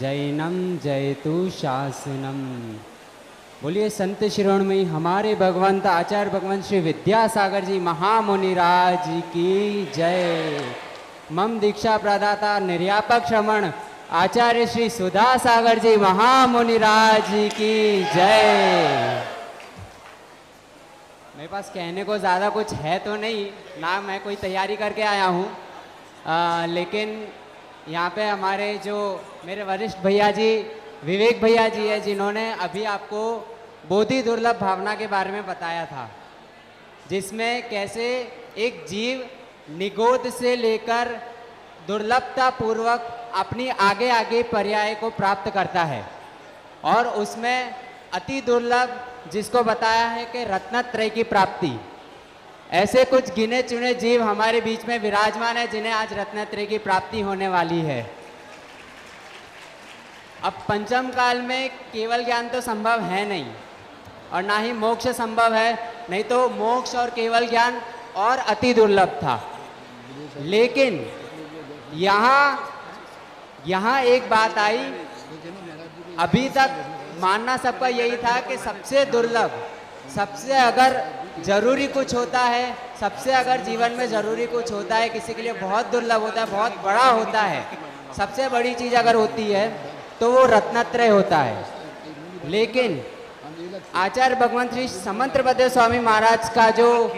जैनम जयतु शासनम। बोलिए संत शिरोमणि हमारे भगवंत आचार्य भगवंत श्री विद्यासागर जी महामुनिराज की जय। मम दीक्षा प्रदाता निर्यापक श्रमण आचार्य श्री सुधा सागर जी महामुनिराज की जय। मेरे पास कहने को ज़्यादा कुछ है तो नहीं ना, मैं कोई तैयारी करके आया हूँ, लेकिन यहाँ पे हमारे जो मेरे वरिष्ठ भैया जी विवेक भैया जी है, जिन्होंने अभी आपको बोधि दुर्लभ भावना के बारे में बताया था, जिसमें कैसे एक जीव निगोद से लेकर दुर्लभता पूर्वक अपनी आगे आगे पर्याय को प्राप्त करता है, और उसमें अति दुर्लभ जिसको बताया है कि रत्नत्रय की प्राप्ति। ऐसे कुछ गिने चुने जीव हमारे बीच में विराजमान है जिन्हें आज रत्नत्रय की प्राप्ति होने वाली है। अब पंचम काल में केवल ज्ञान तो संभव है नहीं, और ना ही मोक्ष संभव है, नहीं तो मोक्ष और केवल ज्ञान और अति दुर्लभ था। लेकिन यहाँ एक बात आई, अभी तक मानना सबका यही था कि सबसे दुर्लभ, सबसे अगर जरूरी कुछ होता है, सबसे अगर जीवन में जरूरी कुछ होता है, किसी के लिए बहुत दुर्लभ होता है, बहुत बड़ा होता है, सबसे बड़ी चीज़ अगर होती है तो वो रत्नत्रय होता है। लेकिन आचार्य भगवंत श्री समंतभद्र स्वामी महाराज का जो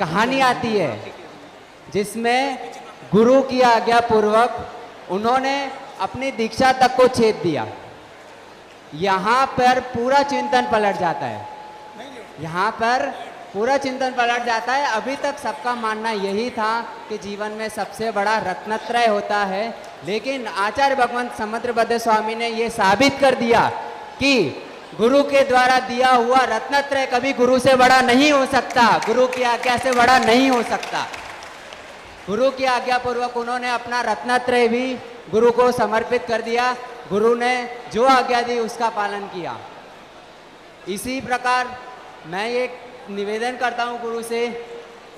कहानी आती है, जिसमें गुरु की आज्ञा पूर्वक उन्होंने अपनी दीक्षा तक को छेद दिया, यहाँ पर पूरा चिंतन पलट जाता है। यहाँ पर पूरा चिंतन पलट जाता है। अभी तक सबका मानना यही था कि जीवन में सबसे बड़ा रत्नत्रय होता है, लेकिन आचार्य भगवंत समंतभद्र स्वामी ने ये साबित कर दिया कि गुरु के द्वारा दिया हुआ रत्नत्रय कभी गुरु से बड़ा नहीं हो सकता, गुरु की आज्ञा से बड़ा नहीं हो सकता। गुरु की आज्ञा पूर्वक उन्होंने अपना रत्नत्रय भी गुरु को समर्पित कर दिया। गुरु ने जो आज्ञा दी उसका पालन किया। इसी प्रकार मैं एक निवेदन करता हूँ गुरु से,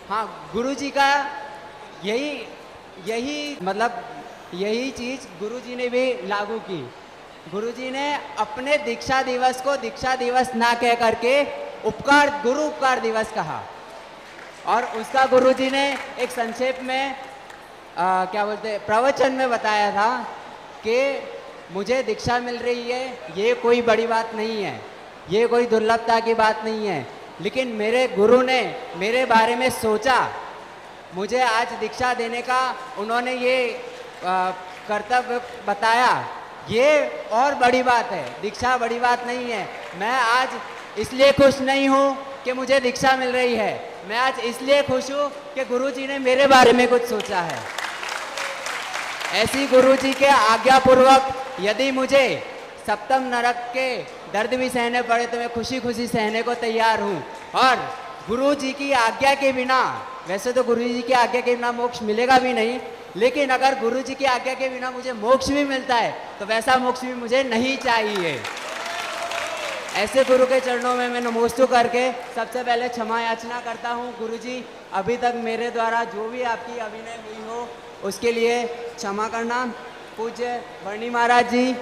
हाँ, गुरु जी का यही चीज़ गुरु जी ने भी लागू की। गुरु जी ने अपने दीक्षा दिवस को दीक्षा दिवस ना कह करके गुरु उपकार दिवस कहा, और उसका गुरु जी ने एक संक्षेप में प्रवचन में बताया था कि मुझे दीक्षा मिल रही है, ये कोई बड़ी बात नहीं है, ये कोई दुर्लभता की बात नहीं है, लेकिन मेरे गुरु ने मेरे बारे में सोचा, मुझे आज दीक्षा देने का उन्होंने ये कर्तव्य बताया, ये और बड़ी बात है, दीक्षा बड़ी बात नहीं है। मैं आज इसलिए खुश नहीं हूँ कि मुझे दीक्षा मिल रही है, मैं आज इसलिए खुश हूँ कि गुरु जी ने मेरे बारे में कुछ सोचा है। ऐसी गुरु जी के आज्ञा पूर्वक यदि मुझे सप्तम नरक के दर्द भी सहने पड़े तो मैं खुशी खुशी सहने को तैयार हूँ। और गुरु जी की आज्ञा के बिना, वैसे तो गुरु जी की आज्ञा के बिना मोक्ष मिलेगा भी नहीं, लेकिन अगर गुरु जी की आज्ञा के बिना मुझे मोक्ष भी मिलता है तो वैसा मोक्ष भी मुझे नहीं चाहिए। ऐसे गुरु के चरणों में मैं नमोस्तु करके सबसे पहले क्षमा याचना करता हूँ। गुरु जी, अभी तक मेरे द्वारा जो भी आपकी अभिनय हुई हो उसके लिए क्षमा करना। पूज्य वर्णी महाराज जी,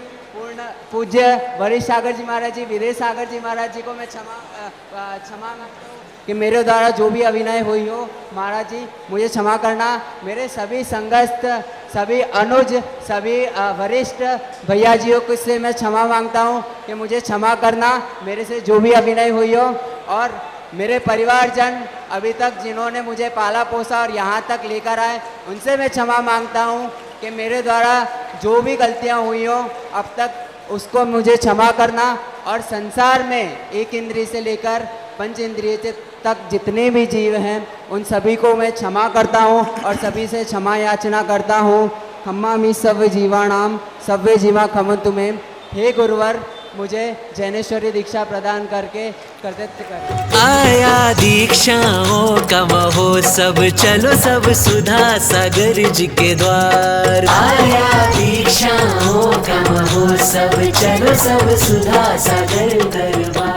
पूज्य वरिष्ठ सागर जी महाराज जी, विदेश सागर जी महाराज जी को मैं क्षमा मांगता हूँ कि मेरे द्वारा जो भी अभिनय हुई हो, महाराज जी मुझे क्षमा करना। मेरे सभी संगस्थ, सभी अनुज, सभी वरिष्ठ भैया जियों को से मैं क्षमा मांगता हूँ कि मुझे क्षमा करना, मेरे से जो भी अभिनय हुई हो। और मेरे परिवारजन अभी तक जिन्होंने मुझे पाला पोसा और यहाँ तक लेकर आए, उनसे मैं क्षमा मांगता हूँ कि मेरे द्वारा जो भी गलतियाँ हुई हो अब तक उसको मुझे क्षमा करना। और संसार में एक इंद्रिय से लेकर पंच इंद्रिय तक जितने भी जीव हैं उन सभी को मैं क्षमा करता हूँ और सभी से क्षमा याचना करता हूँ। खम्मामि सर्व जीवाणाम सर्वे जीवा खमन्तु मे। हे गुरुवर, मुझे जैनेश्वरी दीक्षा प्रदान करके कृतज्ञ कर। आया दीक्षाओं का महोत्सव, चलो सब सुधा सागर जी के द्वार। आया दीक्षाओं का महोत्सव, चलो सब सुधा सागर दरबार।